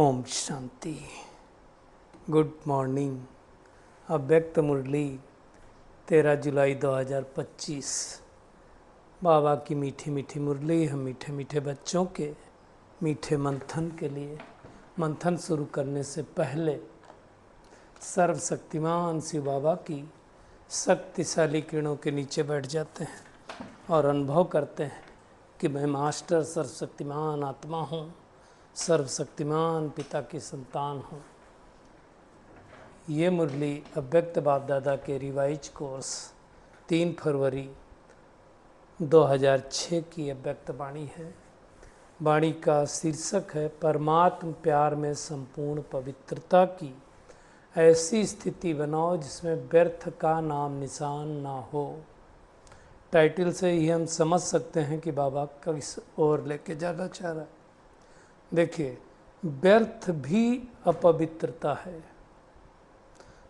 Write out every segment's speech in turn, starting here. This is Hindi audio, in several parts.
ओम शांति। Good morning. अव्यक्त मुरली 13 जुलाई 2025। बाबा की मीठी मीठी मुरली हम मीठे मीठे बच्चों के मीठे मंथन के लिए। मंथन शुरू करने से पहले सर्वशक्तिमान शिव बाबा की शक्तिशाली किरणों के नीचे बैठ जाते हैं और अनुभव करते हैं कि मैं मास्टर सर्वशक्तिमान आत्मा हूँ, सर्वशक्तिमान पिता की संतान हूँ। ये मुरली अव्यक्त बाप दादा के रिवाइज कोर्स 3 फरवरी 2006 की अव्यक्त वाणी है। वाणी का शीर्षक है परमात्म प्यार में संपूर्ण पवित्रता की ऐसी स्थिति बनाओ जिसमें व्यर्थ का नाम निशान ना हो। टाइटल से ही हम समझ सकते हैं कि बाबा किस ओर लेके जाना चाह रहा है। देखिए, व्यर्थ भी अपवित्रता है,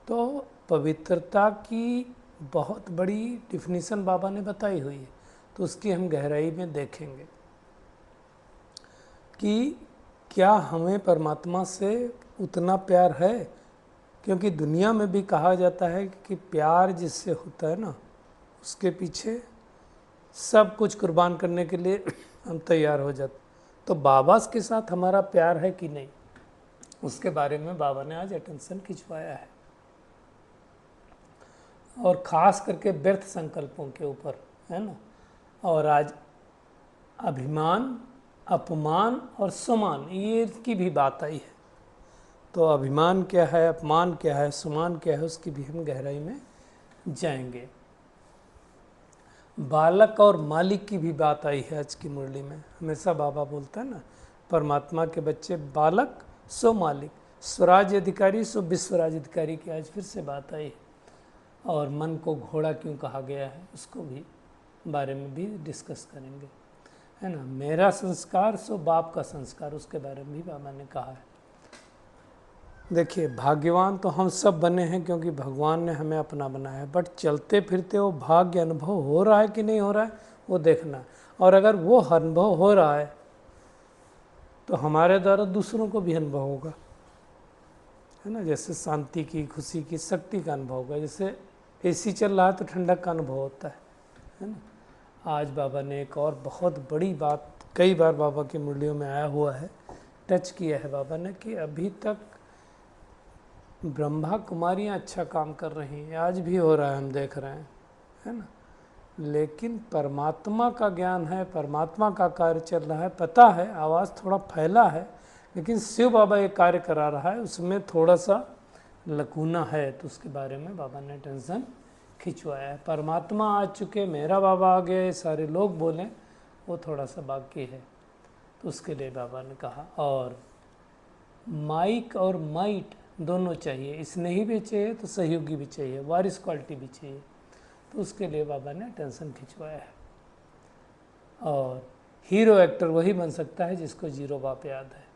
तो पवित्रता की बहुत बड़ी डिफिनीशन बाबा ने बताई हुई है, तो उसकी हम गहराई में देखेंगे कि क्या हमें परमात्मा से उतना प्यार है, क्योंकि दुनिया में भी कहा जाता है कि प्यार जिससे होता है ना, उसके पीछे सब कुछ कुर्बान करने के लिए हम तैयार हो जाते। तो बाबा के साथ हमारा प्यार है कि नहीं, उसके बारे में बाबा ने आज अटेंशन खिंचवाया है, और ख़ास करके व्यर्थ संकल्पों के ऊपर, है ना। और आज अभिमान, अपमान और सुमान, ये की भी बात आई है। तो अभिमान क्या है, अपमान क्या है, सुमान क्या है, उसकी भी हम गहराई में जाएंगे। बालक और मालिक की भी बात आई है आज की मुरली में। हमेशा बाबा बोलता है ना, परमात्मा के बच्चे बालक सो मालिक, स्वराज्य अधिकारी सो विश्वराज अधिकारी की आज फिर से बात आई है। और मन को घोड़ा क्यों कहा गया है, उसको भी बारे में भी डिस्कस करेंगे, है ना। मेरा संस्कार सो बाप का संस्कार, उसके बारे में भी बाबा ने कहा है। देखिए, भाग्यवान तो हम सब बने हैं क्योंकि भगवान ने हमें अपना बनाया है, बट चलते फिरते वो भाग्य अनुभव हो रहा है कि नहीं हो रहा है, वो देखना। और अगर वो अनुभव हो रहा है तो हमारे द्वारा दूसरों को भी अनुभव होगा, है ना। जैसे शांति की, खुशी की, शक्ति का अनुभव होगा। जैसे एसी चल रहा है तो ठंडक का अनुभव होता है ना। आज बाबा ने एक और बहुत बड़ी बात, कई बार बाबा की मुरलियों में आया हुआ है, टच किया है बाबा ने, कि अभी तक ब्रह्मा कुमारियाँ अच्छा काम कर रही हैं, आज भी हो रहा है, हम देख रहे हैं, है ना। लेकिन परमात्मा का ज्ञान है, परमात्मा का कार्य चल रहा है, पता है आवाज़ थोड़ा फैला है, लेकिन शिव बाबा एक कार्य करा रहा है, उसमें थोड़ा सा लकूना है। तो उसके बारे में बाबा ने टेंशन खिंचवाया है। परमात्मा आ चुके, मेरा बाबा आ गए, सारे लोग बोलें, वो थोड़ा सा बाकी है, तो उसके लिए बाबा ने कहा। और माइक और माइट दोनों चाहिए, स्नेही भी चाहिए तो सहयोगी भी चाहिए, वारिस क्वालिटी भी चाहिए, तो उसके लिए बाबा ने टेंशन खिंचवाया है। और हीरो एक्टर वही बन सकता है जिसको जीरो बाप याद है।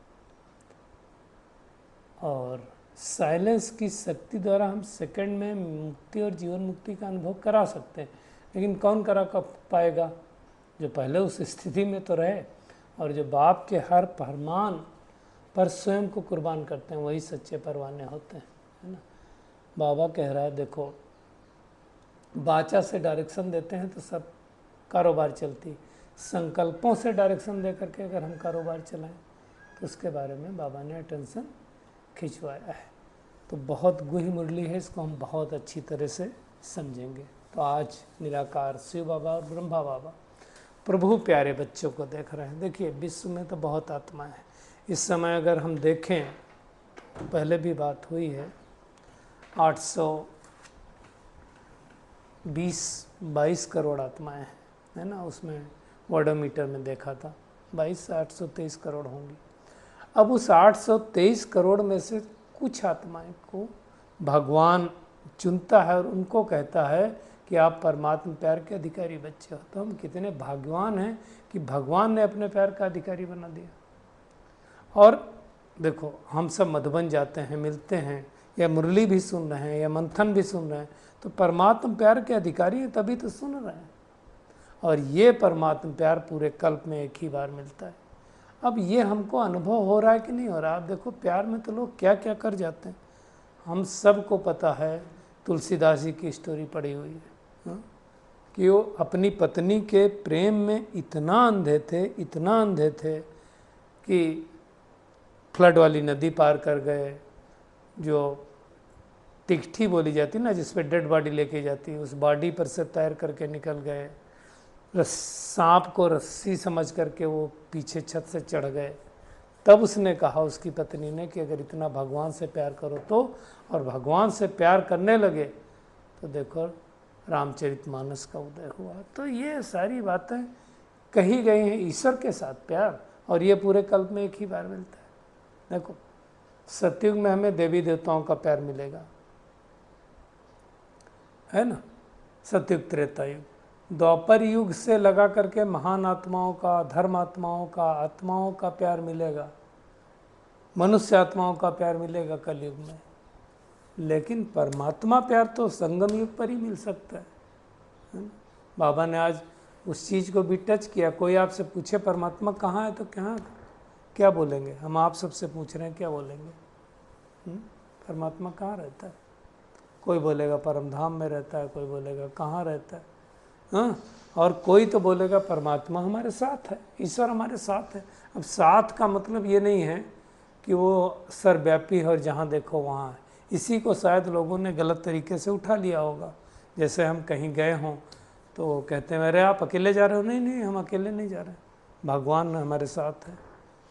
और साइलेंस की शक्ति द्वारा हम सेकंड में मुक्ति और जीवन मुक्ति का अनुभव करा सकते हैं, लेकिन कौन करा पाएगा? जो पहले उस स्थिति में तो रहे, और जो बाप के हर फरमान पर स्वयं को कुर्बान करते हैं, वही सच्चे परवाने होते हैं, है ना। बाबा कह रहा है, देखो, बाचा से डायरेक्शन देते हैं तो सब कारोबार चलती, संकल्पों से डायरेक्शन दे करके अगर हम कारोबार चलाएं, तो उसके बारे में बाबा ने अटेंशन खिंचवाया है। तो बहुत गूढ़ मुरली है, इसको हम बहुत अच्छी तरह से समझेंगे। तो आज निराकार शिव बाबा और ब्रह्मा बाबा प्रभु प्यारे बच्चों को देख रहे हैं। देखिए, विश्व में तो बहुत आत्मा है। इस समय अगर हम देखें, तो पहले भी बात हुई है, 822 करोड़ आत्माएं हैं, है ना। उसमें वर्डोमीटर में देखा था 22 से 823 करोड़ होंगी। अब उस 823 करोड़ में से कुछ आत्माएं को भगवान चुनता है और उनको कहता है कि आप परमात्मा प्यार के अधिकारी बच्चे हो। तो हम कितने भाग्यवान हैं कि भगवान ने अपने प्यार का अधिकारी बना दिया। और देखो, हम सब मधुबन जाते हैं, मिलते हैं, या मुरली भी सुन रहे हैं, या मंथन भी सुन रहे हैं, तो परमात्मा प्यार के अधिकारी हैं, तभी तो सुन रहे हैं। और ये परमात्मा प्यार पूरे कल्प में एक ही बार मिलता है। अब ये हमको अनुभव हो रहा है कि नहीं हो रहा। आप देखो प्यार में तो लोग क्या क्या कर जाते हैं। हम सबको पता है, तुलसीदास जी की स्टोरी पड़ी हुई है, हाँ? कि वो अपनी पत्नी के प्रेम में इतना अंधे थे, इतना अंधे थे कि फ्लड वाली नदी पार कर गए, जो तिकठी बोली जाती ना, जिस पे डेड बॉडी लेके जाती, उस बॉडी पर से तैर करके निकल गए। सांप को रस्सी समझ करके वो पीछे छत से चढ़ गए। तब उसने कहा, उसकी पत्नी ने, कि अगर इतना भगवान से प्यार करो तो, और भगवान से प्यार करने लगे तो देखो रामचरितमानस का उदय हुआ। तो ये सारी बातें कही गई हैं ईश्वर के साथ प्यार, और ये पूरे कल्प में एक ही बार मिलता है। देखो सतयुग में हमें देवी देवताओं का प्यार मिलेगा, है ना, सतयुग त्रेता युग। द्वापर युग से लगा करके महान आत्माओं का, धर्मात्माओं का, आत्माओं का प्यार मिलेगा, मनुष्य आत्माओं का प्यार मिलेगा कलयुग में। लेकिन परमात्मा प्यार तो संगम युग पर ही मिल सकता है ना? बाबा ने आज उस चीज़ को भी टच किया। कोई आपसे पूछे परमात्मा कहाँ है तो क्या बोलेंगे? हम आप सबसे पूछ रहे हैं, क्या बोलेंगे? परमात्मा कहाँ रहता है? कोई बोलेगा परमधाम में रहता है, कोई बोलेगा कहाँ रहता है, हाँ, और कोई तो बोलेगा परमात्मा हमारे साथ है, ईश्वर हमारे साथ है। अब साथ का मतलब ये नहीं है कि वो सर्वव्यापी है और जहाँ देखो वहाँ है। इसी को शायद लोगों ने गलत तरीके से उठा लिया होगा। जैसे हम कहीं गए हों तो कहते हैं अरे आप अकेले जा रहे हो? नहीं नहीं, हम अकेले नहीं जा रहे, भगवान हमारे साथ है,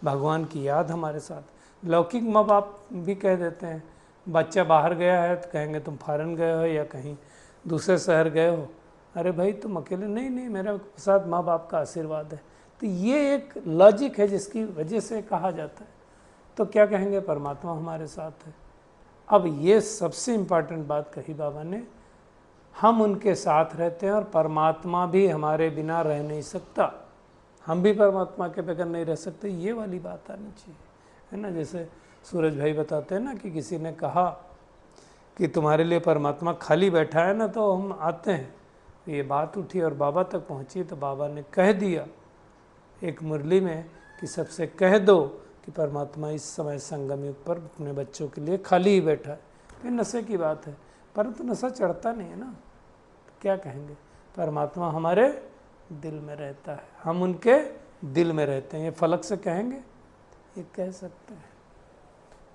भगवान की याद हमारे साथ। लौकिक माँ बाप भी कह देते हैं, बच्चा बाहर गया है तो कहेंगे तुम फॉरेन गए हो या कहीं दूसरे शहर गए हो, अरे भाई तुम अकेले, नहीं नहीं मेरे साथ माँ बाप का आशीर्वाद है। तो ये एक लॉजिक है जिसकी वजह से कहा जाता है। तो क्या कहेंगे? परमात्मा हमारे साथ है। अब ये सबसे इम्पॉर्टेंट बात कही बाबा ने, हम उनके साथ रहते हैं और परमात्मा भी हमारे बिना रह नहीं सकता, हम भी परमात्मा के बगैर नहीं रह सकते। ये वाली बात आनी चाहिए, है ना। जैसे सूरज भाई बताते हैं ना कि किसी ने कहा कि तुम्हारे लिए परमात्मा खाली बैठा है ना, तो हम आते हैं। ये बात उठी और बाबा तक पहुंची, तो बाबा ने कह दिया एक मुरली में कि सबसे कह दो कि परमात्मा इस समय संगम युग पर अपने बच्चों के लिए खाली ही बैठा है। फिर नशे की बात है, परंतु नशा चढ़ता नहीं है ना, तो क्या कहेंगे? परमात्मा हमारे दिल में रहता है, हम उनके दिल में रहते हैं। ये फलक से कहेंगे? ये कह सकते हैं।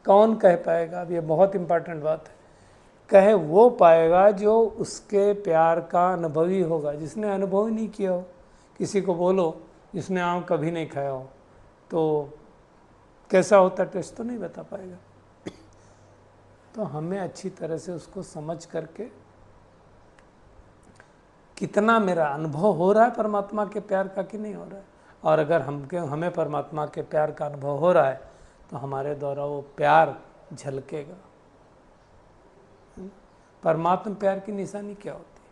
कौन कह पाएगा? अब ये बहुत इम्पोर्टेंट बात है। कहे वो पाएगा जो उसके प्यार का अनुभवी होगा। जिसने अनुभव ही नहीं किया हो, किसी को बोलो जिसने आम कभी नहीं खाया हो तो कैसा होता टेस्ट, तो नहीं बता पाएगा। तो हमें अच्छी तरह से उसको समझ करके, कितना मेरा अनुभव हो रहा है परमात्मा के प्यार का कि नहीं हो रहा है, और अगर हमें परमात्मा के प्यार का अनुभव हो रहा है तो हमारे द्वारा वो प्यार झलकेगा। परमात्मा प्यार की निशानी क्या होती है?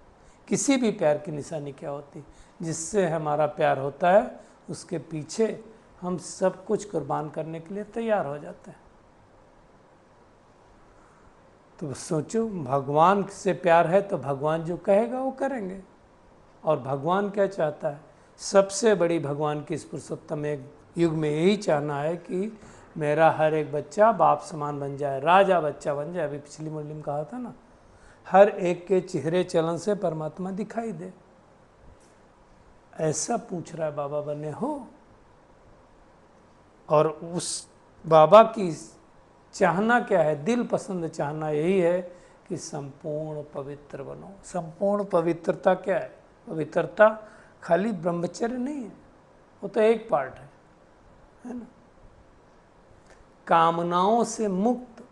किसी भी प्यार की निशानी क्या होती है? जिससे हमारा प्यार होता है उसके पीछे हम सब कुछ कुर्बान करने के लिए तैयार हो जाते हैं। तो सोचो, भगवान से प्यार है तो भगवान जो कहेगा वो करेंगे। और भगवान क्या चाहता है? सबसे बड़ी भगवान की इस पुरुषोत्तम एक युग में यही चाहना है कि मेरा हर एक बच्चा बाप समान बन जाए, राजा बच्चा बन जाए। अभी पिछली मुरली में कहा था ना, हर एक के चेहरे चलन से परमात्मा दिखाई दे। ऐसा पूछ रहा है बाबा, बने हो? और उस बाबा की चाहना क्या है? दिल पसंद चाहना यही है कि संपूर्ण पवित्र बनो। संपूर्ण पवित्रता क्या है? पवित्रता खाली ब्रह्मचर्य नहीं है, वो तो एक पार्ट है ना। कामनाओं से मुक्त,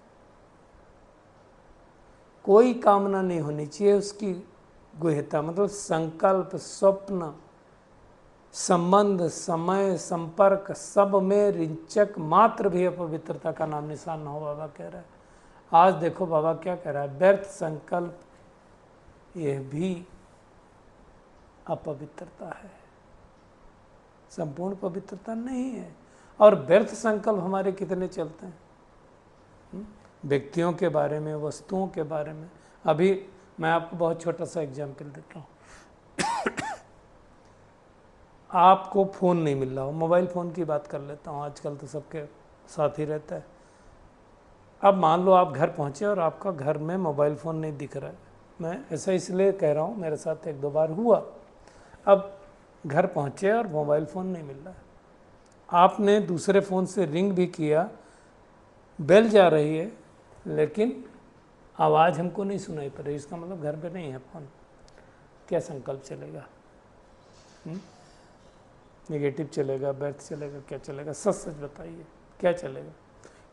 कोई कामना नहीं होनी चाहिए उसकी गुह्यता, मतलब संकल्प, स्वप्न, संबंध, समय, संपर्क, सब में रिंचक मात्र भी अपवित्रता का नाम निशान न हो। बाबा कह रहा है। आज देखो बाबा क्या कह रहा है, व्यर्थ संकल्प यह भी अपवित्रता है, संपूर्ण पवित्रता नहीं है। और व्यर्थ संकल्प हमारे कितने चलते हैं, व्यक्तियों के बारे में, वस्तुओं के बारे में। अभी मैं आपको बहुत छोटा सा एग्जाम्पल देता हूँ। आपको फ़ोन नहीं मिल रहा हो, मोबाइल फ़ोन की बात कर लेता हूँ, आजकल तो सबके साथ ही रहता है। अब मान लो आप घर पहुँचे और आपका घर में मोबाइल फ़ोन नहीं दिख रहा है। मैं ऐसा इसलिए कह रहा हूँ, मेरे साथ एक दो बार हुआ। अब घर पहुँचे और मोबाइल फ़ोन नहीं मिल रहा है, आपने दूसरे फ़ोन से रिंग भी किया, बेल जा रही है, लेकिन आवाज़ हमको नहीं सुनाई पड़ रही, इसका मतलब घर पे नहीं है फ़ोन। क्या संकल्प चलेगा? नेगेटिव चलेगा, व्यर्थ चलेगा, क्या चलेगा? सच सच बताइए, क्या चलेगा?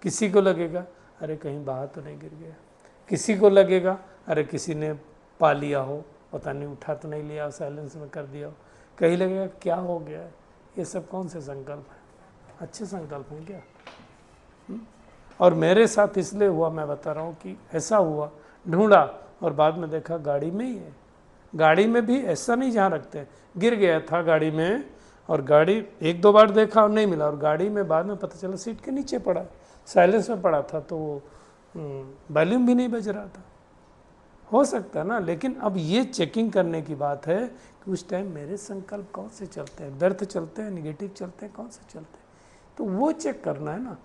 किसी को लगेगा अरे कहीं बाहर तो नहीं गिर गया, किसी को लगेगा अरे किसी ने पा लिया हो, पता नहीं उठा तो नहीं लिया, साइलेंस में कर दिया हो, कहीं लगेगा क्या हो गया है। ये सब कौन से संकल्प हैं? अच्छे संकल्प हैं क्या? और मेरे साथ इसलिए हुआ, मैं बता रहा हूँ कि ऐसा हुआ, ढूंढा और बाद में देखा गाड़ी में ही है। गाड़ी में भी ऐसा नहीं जहाँ रखते हैं, गिर गया था गाड़ी में, और गाड़ी एक दो बार देखा और नहीं मिला, और गाड़ी में बाद में पता चला सीट के नीचे पड़ा, साइलेंस में पड़ा था, तो वॉल्यूम भी नहीं बज रहा था। हो सकता है ना, लेकिन अब ये चेकिंग करने की बात है कि उस टाइम मेरे संकल्प कौन से चलते हैं, व्यर्थ चलते हैं, निगेटिव चलते हैं, कौन से चलते हैं, तो वो चेक करना है ना।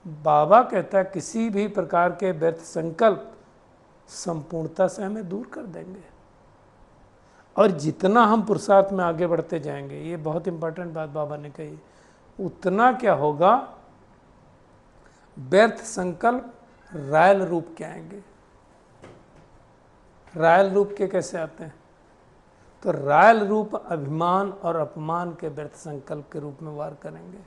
बाबा कहता है किसी भी प्रकार के व्यर्थ संकल्प संपूर्णता से हमें दूर कर देंगे, और जितना हम पुरुषार्थ में आगे बढ़ते जाएंगे, ये बहुत इंपॉर्टेंट बात बाबा ने कही, उतना क्या होगा, व्यर्थ संकल्प रायल रूप के आएंगे। रायल रूप के कैसे आते हैं? तो रायल रूप अभिमान और अपमान के व्यर्थ संकल्प के रूप में वार करेंगे,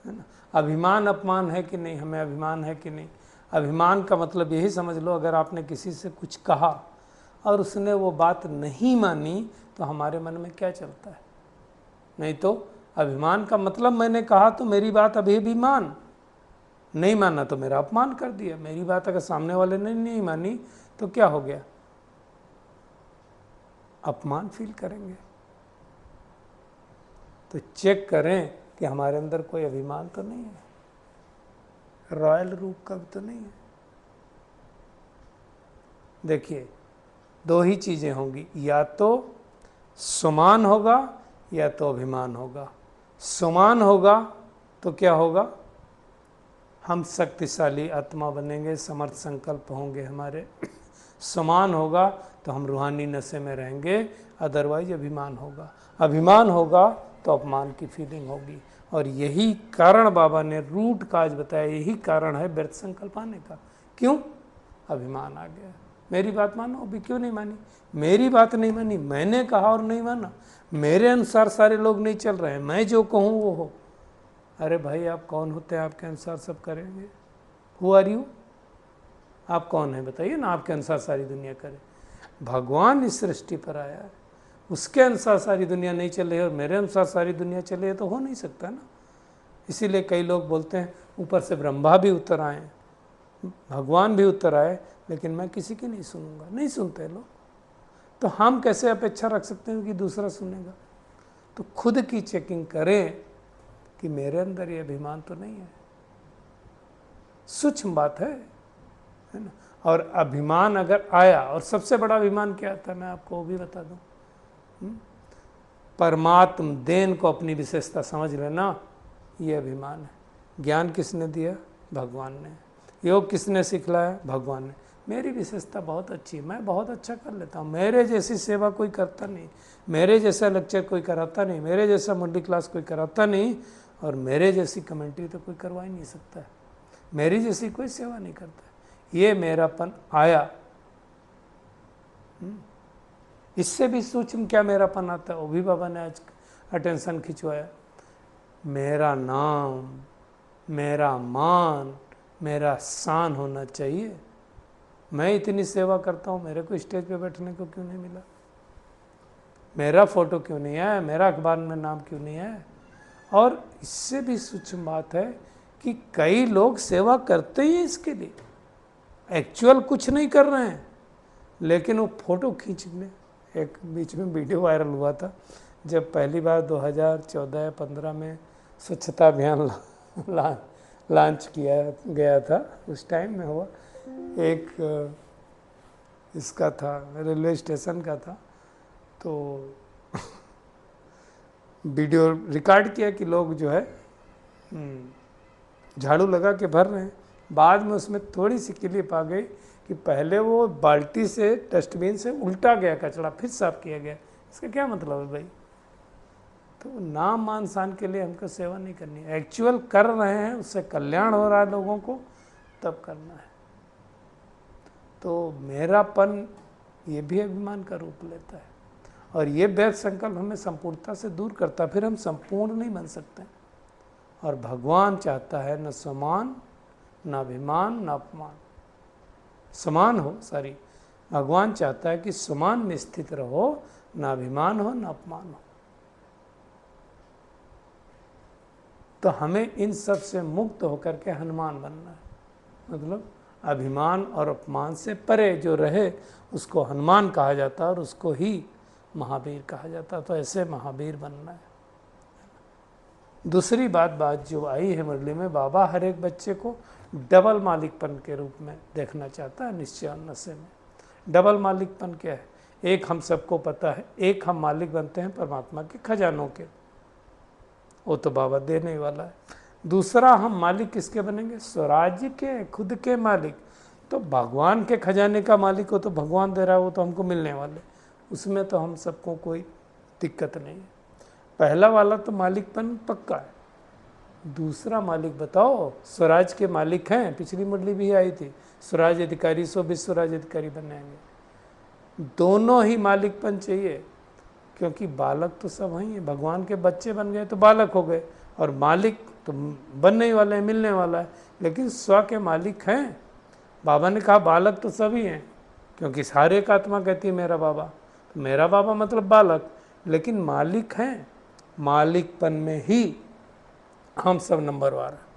है ना। अभिमान अपमान है कि नहीं, हमें अभिमान है कि नहीं। अभिमान का मतलब यही समझ लो, अगर आपने किसी से कुछ कहा और उसने वो बात नहीं मानी, तो हमारे मन में क्या चलता है? नहीं तो अभिमान का मतलब मैंने कहा तो मेरी बात अभी भी मान, नहीं माना तो मेरा अपमान कर दिया। मेरी बात अगर सामने वाले ने नहीं मानी तो क्या हो गया? अपमान फील करेंगे। तो चेक करें कि हमारे अंदर कोई अभिमान तो नहीं है, रॉयल रूप का भी तो नहीं है। देखिए, दो ही चीज़ें होंगी, या तो समान होगा या तो अभिमान होगा। समान होगा तो क्या होगा? हम शक्तिशाली आत्मा बनेंगे, समर्थ संकल्प होंगे हमारे। समान होगा तो हम रूहानी नशे में रहेंगे, अदरवाइज अभिमान होगा। अभिमान होगा तो अपमान की फीलिंग होगी, और यही कारण बाबा ने रूट काज बताया, यही कारण है व्यर्थ संकल्प आने का। क्यों? अभिमान आ गया। मेरी बात मानो, अभी क्यों नहीं मानी? मेरी बात नहीं मानी, मैंने कहा और नहीं माना, मेरे अनुसार सारे लोग नहीं चल रहे हैं, मैं जो कहूँ वो हो। अरे भाई, आप कौन होते हैं आपके अनुसार सब करेंगे? Who are you? आप कौन है बताइए ना, आपके अनुसार सारी दुनिया करे? भगवान इस सृष्टि पर आया है, उसके अनुसार सारी दुनिया नहीं चल रही है और मेरे अनुसार सारी दुनिया चले है, तो हो नहीं सकता ना। इसीलिए कई लोग बोलते हैं ऊपर से ब्रह्मा भी उतर आए, भगवान भी उतर आए, लेकिन मैं किसी की नहीं सुनूंगा। नहीं सुनते लोग, तो हम कैसे अपेक्षा रख सकते हैं कि दूसरा सुनेगा? तो खुद की चेकिंग करें कि मेरे अंदर ये अभिमान तो नहीं है। सूक्ष्म बात है ना। और अभिमान अगर आया, और सबसे बड़ा अभिमान क्या आता है, मैं आपको वो भी बता दूं, परमात्म देन को अपनी विशेषता समझ लेना, ये अभिमान है। ज्ञान किसने दिया? भगवान ने। योग किसने सिखलाया? भगवान ने। मेरी विशेषता बहुत अच्छी है, मैं बहुत अच्छा कर लेता हूँ, मेरे जैसी सेवा कोई करता नहीं, मेरे जैसा लेक्चर कोई कराता नहीं, मेरे जैसा मुंडी क्लास कोई कराता नहीं, और मेरे जैसी कमेंट्री तो कोई करवा ही नहीं सकता है, मेरी जैसी कोई सेवा नहीं करता। ये मेरापन आया। इससे भी सूक्ष्म क्या मेरापन आता है, वो भी बाबा ने आज अटेंशन खिंचवाया। मेरा नाम, मेरा मान, मेरा शान होना चाहिए। मैं इतनी सेवा करता हूँ, मेरे को स्टेज पे बैठने को क्यों नहीं मिला? मेरा फोटो क्यों नहीं आया? मेरा अखबार में नाम क्यों नहीं आया? और इससे भी सूक्ष्म बात है कि कई लोग सेवा करते ही इसके लिए, एक्चुअल कुछ नहीं कर रहे हैं, लेकिन वो फोटो खींचने। एक बीच में वीडियो वायरल हुआ था, जब पहली बार 2014-15 में स्वच्छता अभियान लॉन्च किया गया था, उस टाइम में हुआ। एक इसका था, रेलवे स्टेशन का था, तो वीडियो रिकॉर्ड किया कि लोग जो है झाड़ू लगा के भर रहे हैं। बाद में उसमें थोड़ी सी क्लिप आ गई कि पहले वो बाल्टी से डस्टबिन से उल्टा गया कचरा, फिर साफ किया गया। इसका क्या मतलब है भाई? तो नाम मान शान के लिए हमको सेवा नहीं करनी है, एक्चुअल कर रहे हैं, उससे कल्याण हो रहा है लोगों को, तब करना है। तो मेरापन ये भी अभिमान का रूप लेता है, और ये वैध संकल्प हमें संपूर्णता से दूर करता है, फिर हम संपूर्ण नहीं बन सकते। और भगवान चाहता है न समान, न अभिमान, न अपमान, समान हो, सॉरी, भगवान चाहता है कि समान में स्थित रहो, न अभिमान हो न अपमान हो। तो हमें इन सब से मुक्त होकर के हनुमान बनना है, मतलब अभिमान और अपमान से परे जो रहे उसको हनुमान कहा जाता है, और उसको ही महावीर कहा जाता है। तो ऐसे महावीर बनना है। दूसरी बात जो आई है मुरली में, बाबा हर एक बच्चे को डबल मालिकपन के रूप में देखना चाहता है। निश्चय और नशे में डबल मालिकपन क्या है? एक हम सबको पता है, एक हम मालिक बनते हैं परमात्मा के खजानों के, वो तो बाबा देने वाला है। दूसरा हम मालिक किसके बनेंगे? स्वराज्य के, खुद के मालिक। तो भगवान के खजाने का मालिक हो तो भगवान दे रहा है, वो तो हमको मिलने वाले, उसमें तो हम सबको कोई दिक्कत नहीं है। पहला वाला तो मालिकपन पक्का है। दूसरा मालिक बताओ, स्वराज के मालिक हैं, पिछली मुरली भी आई थी, स्वराज अधिकारी सो विश्व स्वराज अधिकारी बनेंगे। दोनों ही मालिकपन चाहिए, क्योंकि बालक तो सब वही है। भगवान के बच्चे बन गए तो बालक हो गए, और मालिक तो बनने ही वाले हैं, मिलने वाला है, लेकिन स्व के मालिक हैं। बाबा ने कहा बालक तो सभी हैं, क्योंकि सारे एक आत्मा कहती है मेरा बाबा, तो मेरा बाबा मतलब बालक, लेकिन मालिक हैं। मालिकपन में ही हम सब नंबरवार हैं।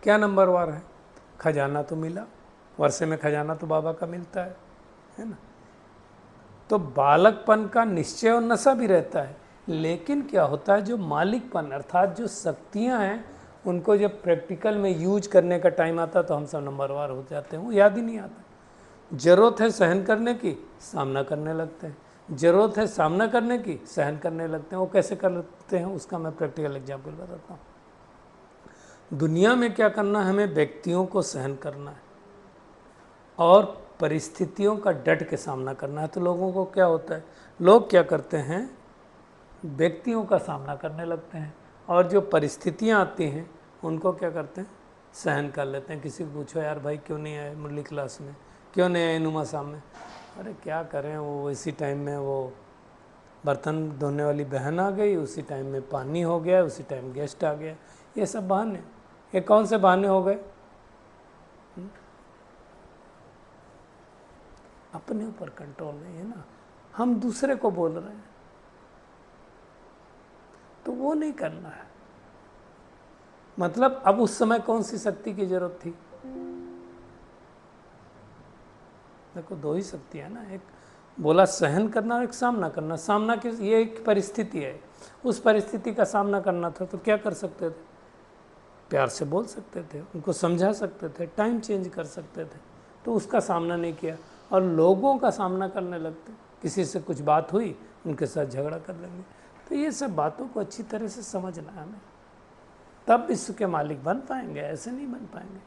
क्या नंबरवार है? खजाना तो मिला, वर्षे में खजाना तो बाबा का मिलता है ना। तो बालकपन का निश्चय और नशा भी रहता है, लेकिन क्या होता है, जो मालिकपन अर्थात जो शक्तियां हैं, उनको जब प्रैक्टिकल में यूज करने का टाइम आता तो हम सब नंबरवार हो जाते हैं। वो याद ही नहीं आता। जरूरत है सहन करने की, सामना करने लगते हैं। जरूरत है सामना करने की, सहन करने लगते हैं। वो कैसे करते हैं उसका मैं प्रैक्टिकल एग्जाम्पल बताता हूँ। दुनिया में क्या करना है, हमें व्यक्तियों को सहन करना है और परिस्थितियों का डट के सामना करना है। तो लोगों को क्या होता है, लोग क्या करते हैं, व्यक्तियों का सामना करने लगते हैं, और जो परिस्थितियाँ आती हैं उनको क्या करते हैं, सहन कर लेते हैं। किसी को पूछो यार भाई क्यों नहीं आए मुरली क्लास में, क्यों नहीं आए नुमा साहब में, अरे क्या करें, वो इसी टाइम में वो बर्तन धोने वाली बहन आ गई, उसी टाइम में पानी हो गया, उसी टाइम गेस्ट आ गया। ये सब बहाने, ये कौन से बहाने हो गए? अपने ऊपर कंट्रोल नहीं है ना, हम दूसरे को बोल रहे हैं, तो वो नहीं करना है। मतलब अब उस समय कौन सी शक्ति की जरूरत थी? देखो दो ही शक्ति है ना, एक बोला सहन करना और एक सामना करना। सामना की ये एक परिस्थिति है, उस परिस्थिति का सामना करना था तो क्या कर सकते थे? प्यार से बोल सकते थे, उनको समझा सकते थे, टाइम चेंज कर सकते थे, तो उसका सामना नहीं किया और लोगों का सामना करने लगते। किसी से कुछ बात हुई, उनके साथ झगड़ा कर लेंगे। तो ये सब बातों को अच्छी तरह से समझना है हमें, तब विश्व के मालिक बन पाएंगे, ऐसे नहीं बन पाएंगे।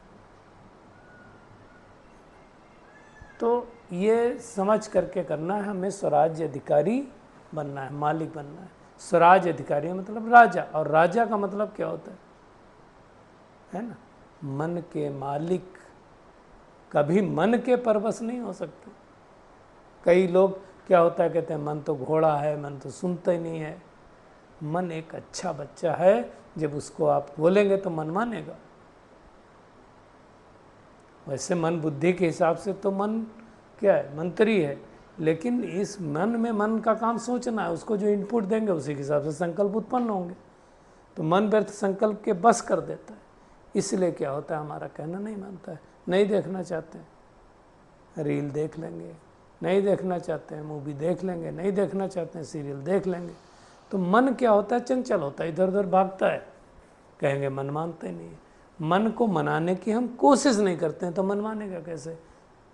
तो ये समझ करके करना है हमें, स्वराज्य अधिकारी बनना है, मालिक बनना है। स्वराज्य अधिकारी मतलब राजा, और राजा का मतलब क्या होता है ना, मन के मालिक। कभी मन के परवश नहीं हो सकते। कई लोग क्या होता है, कहते हैं मन तो घोड़ा है, मन तो सुनता ही नहीं है। मन एक अच्छा बच्चा है, जब उसको आप बोलेंगे तो मन मानेगा। वैसे मन बुद्धि के हिसाब से तो मन क्या है, मंत्री है, लेकिन इस मन में मन का काम सोचना है, उसको जो इनपुट देंगे उसी के हिसाब से संकल्प उत्पन्न होंगे। तो मन व्यर्थ संकल्प के बस कर देता है, इसलिए क्या होता है, हमारा कहना नहीं मानता है, नहीं देखना चाहते हैं, रील देख लेंगे, नहीं देखना चाहते हैं मूवी देख लेंगे, नहीं देखना चाहते हैं सीरियल देख लेंगे। तो मन क्या होता है, चंचल होता है, इधर उधर भागता है। कहेंगे मन मानते नहीं है। मन को मनाने की हम कोशिश नहीं करते हैं तो मन मानेगा कैसे,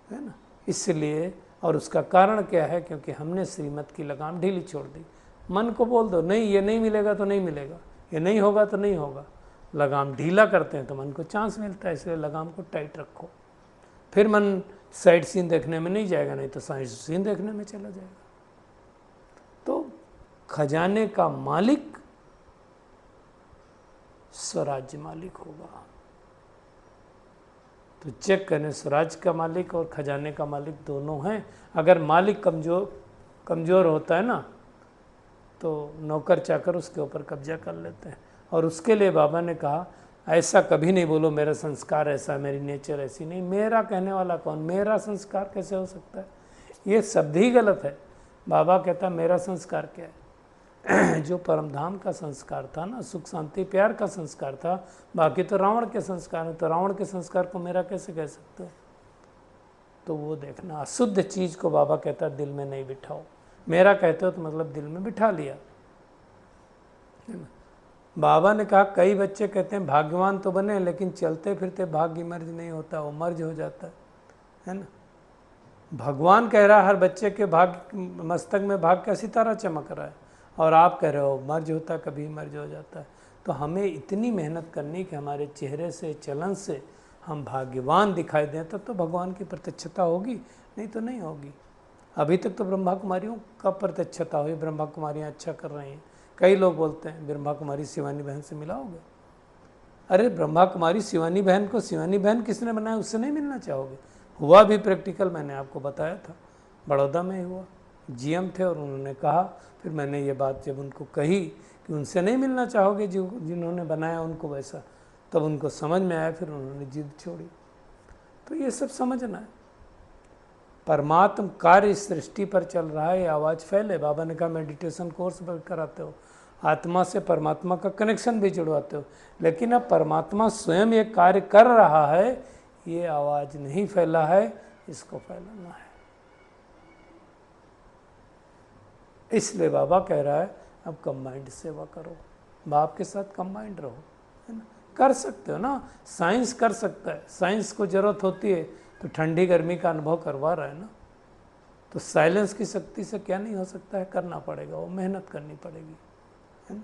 है ना। इसलिए और उसका कारण क्या है? क्योंकि हमने श्रीमत की लगाम ढीली छोड़ दी। मन को बोल दो नहीं, ये नहीं मिलेगा तो नहीं मिलेगा, ये नहीं होगा तो नहीं होगा। लगाम ढीला करते हैं तो मन को चांस मिलता है, इसलिए लगाम को टाइट रखो। फिर मन साइड सीन देखने में नहीं जाएगा, नहीं तो साइड सीन देखने में चला जाएगा। तो खजाने का मालिक स्वराज्य मालिक होगा। तो चेक करें, स्वराज्य का मालिक और खजाने का मालिक दोनों हैं। अगर मालिक कमज़ोर होता है ना, तो नौकर चाकर उसके ऊपर कब्जा कर लेते हैं। और उसके लिए बाबा ने कहा ऐसा कभी नहीं बोलो मेरा संस्कार ऐसा, मेरी नेचर ऐसी नहीं। मेरा कहने वाला कौन? मेरा संस्कार कैसे हो सकता है? ये शब्द ही गलत है। बाबा कहता मेरा संस्कार क्या है? जो परमधाम का संस्कार था ना, सुख शांति प्यार का संस्कार था, बाकी तो रावण के संस्कार है। तो रावण के संस्कार को मेरा कैसे कह सकते हो? तो वो देखना, अशुद्ध चीज़ को बाबा कहता दिल में नहीं बिठाओ। मेरा कहते हो तो मतलब दिल में बिठा लिया, है ना। बाबा ने कहा कई बच्चे कहते हैं भाग्यवान तो बने, लेकिन चलते फिरते भाग्य मर्ज नहीं होता, वो मर्ज हो जाता है ना। भगवान कह रहा है हर बच्चे के भाग्य मस्तक में भाग्य का सितारा चमक रहा है, और आप कह रहे हो मर्ज होता, कभी मर्ज हो जाता है। तो हमें इतनी मेहनत करनी कि हमारे चेहरे से, चलन से हम भाग्यवान दिखाई दें, तब तो भगवान की प्रत्यक्षता होगी, नहीं तो नहीं होगी। अभी तक तो ब्रह्मा कुमारियों का प्रत्यक्षता हुई, ब्रह्मा कुमारियाँ अच्छा कर रही हैं। कई लोग बोलते हैं ब्रह्मा कुमारी शिवानी बहन से मिलाओगे? अरे ब्रह्मा कुमारी शिवानी बहन को शिवानी बहन किसने बनाया? उससे नहीं मिलना चाहोगे? हुआ भी प्रैक्टिकल, मैंने आपको बताया था, बड़ौदा में हुआ। जीएम थे और उन्होंने कहा, फिर मैंने ये बात जब उनको कही कि उनसे नहीं मिलना चाहोगे जिन्होंने बनाया उनको वैसा, तब उनको समझ में आया, फिर उन्होंने जिद छोड़ी। तो ये सब समझना है। परमात्म कार्य सृष्टि पर चल रहा है, ये आवाज़ फैले। बाबा ने कहा मेडिटेशन कोर्स कराते हो, आत्मा से परमात्मा का कनेक्शन भी जुड़वाते हो, लेकिन अब परमात्मा स्वयं ये कार्य कर रहा है, ये आवाज़ नहीं फैला है, इसको फैलाना है। इसलिए बाबा कह रहा है अब कंबाइंड सेवा करो, बाप के साथ कंबाइंड रहो, है ना। कर सकते हो ना, साइंस कर सकता है। साइंस को ज़रूरत होती है तो ठंडी गर्मी का अनुभव करवा रहा है ना। तो साइलेंस की शक्ति से क्या नहीं हो सकता है? करना पड़ेगा, वो मेहनत करनी पड़ेगी, है ना।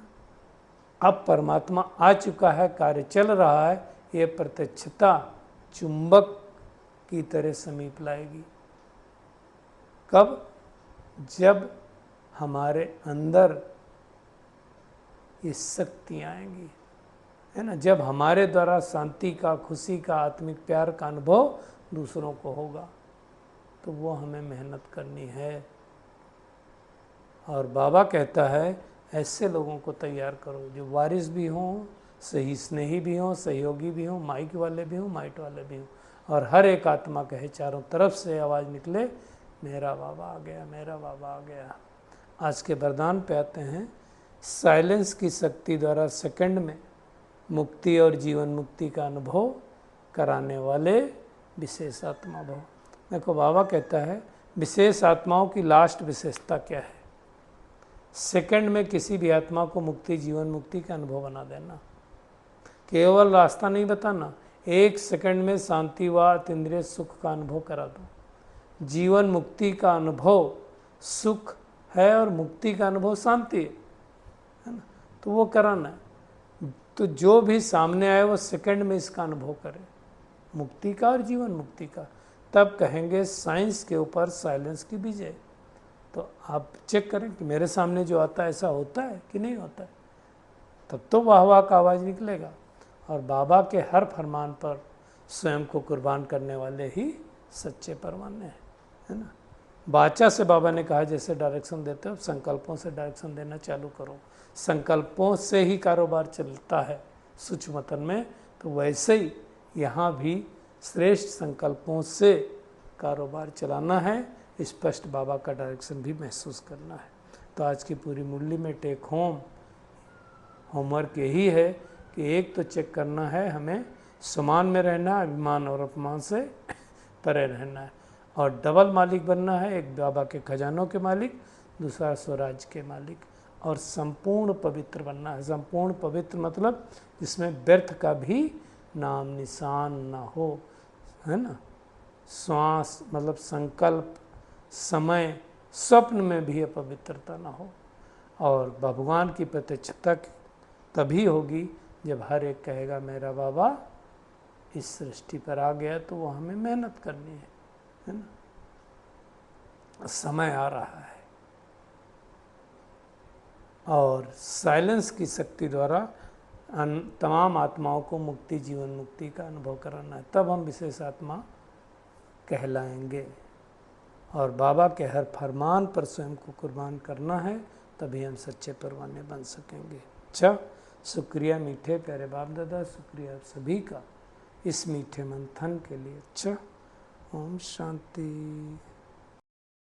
अब परमात्मा आ चुका है, कार्य चल रहा है, ये प्रत्यक्षता चुंबक की तरह समीप लाएगी। कब? जब हमारे अंदर ये शक्ति आएंगी, है ना। जब हमारे द्वारा शांति का, खुशी का, आत्मिक प्यार का अनुभव दूसरों को होगा, तो वो हमें मेहनत करनी है। और बाबा कहता है ऐसे लोगों को तैयार करो जो वारिस भी हों, सही स्नेही भी हों, सहयोगी भी हों, माइक वाले भी हों, माइट वाले भी हों, और हर एक आत्मा कहे, चारों तरफ से आवाज़ निकले, मेरा बाबा आ गया, मेरा बाबा आ गया। आज के वरदान पे आते हैं। साइलेंस की शक्ति द्वारा सेकंड में मुक्ति और जीवन मुक्ति का अनुभव कराने वाले विशेष आत्मा भव। देखो बाबा कहता है विशेष आत्माओं की लास्ट विशेषता क्या है? सेकंड में किसी भी आत्मा को मुक्ति, जीवन मुक्ति का अनुभव बना देना। केवल रास्ता नहीं बताना, 1 सेकंड में शांति व अतीन्द्रिय सुख का अनुभव करा दो। जीवन मुक्ति का अनुभव सुख है और मुक्ति का अनुभव शांति है ना, तो वो कराना है। तो जो भी सामने आए वो सेकंड में इसका अनुभव करे, मुक्ति का और जीवन मुक्ति का। तब कहेंगे साइंस के ऊपर साइलेंस की विजय। तो आप चेक करें कि मेरे सामने जो आता है ऐसा होता है कि नहीं होता है, तब तो वाह वाह का आवाज़ निकलेगा। और बाबा के हर फरमान पर स्वयं को कुर्बान करने वाले ही सच्चे परमाने हैं, है ना। बाचा से बाबा ने कहा जैसे डायरेक्शन देते हो, संकल्पों से डायरेक्शन देना चालू करो। संकल्पों से ही कारोबार चलता है सूक्ष्मतन में, तो वैसे ही यहाँ भी श्रेष्ठ संकल्पों से कारोबार चलाना है। स्पष्ट बाबा का डायरेक्शन भी महसूस करना है। तो आज की पूरी मुरली में टेक होमवर्क यही है कि एक तो चेक करना है हमें समान में रहना, अभिमान और अपमान से परे रहना है, और डबल मालिक बनना है। एक बाबा के खजानों के मालिक, दूसरा स्वराज के मालिक, और संपूर्ण पवित्र बनना है। संपूर्ण पवित्र मतलब जिसमें व्यर्थ का भी नाम निशान ना हो, है ना। श्वास मतलब संकल्प, समय स्वप्न में भी अपवित्रता ना हो। और भगवान की प्रत्यक्षता तभी होगी जब हर एक कहेगा मेरा बाबा इस सृष्टि पर आ गया, तो वो हमें मेहनत करनी है ना। समय आ रहा है और साइलेंस की शक्ति द्वारा तमाम आत्माओं को मुक्ति, जीवन मुक्ति का अनुभव कराना है, तब हम विशेष आत्मा कहलाएंगे। और बाबा के हर फरमान पर स्वयं को कुर्बान करना है, तभी हम सच्चे परवाने बन सकेंगे। अच्छा, शुक्रिया मीठे प्यारे बाप दादा, शुक्रिया आप सभी का इस मीठे मंथन के लिए। अच्छा, ओम शांति।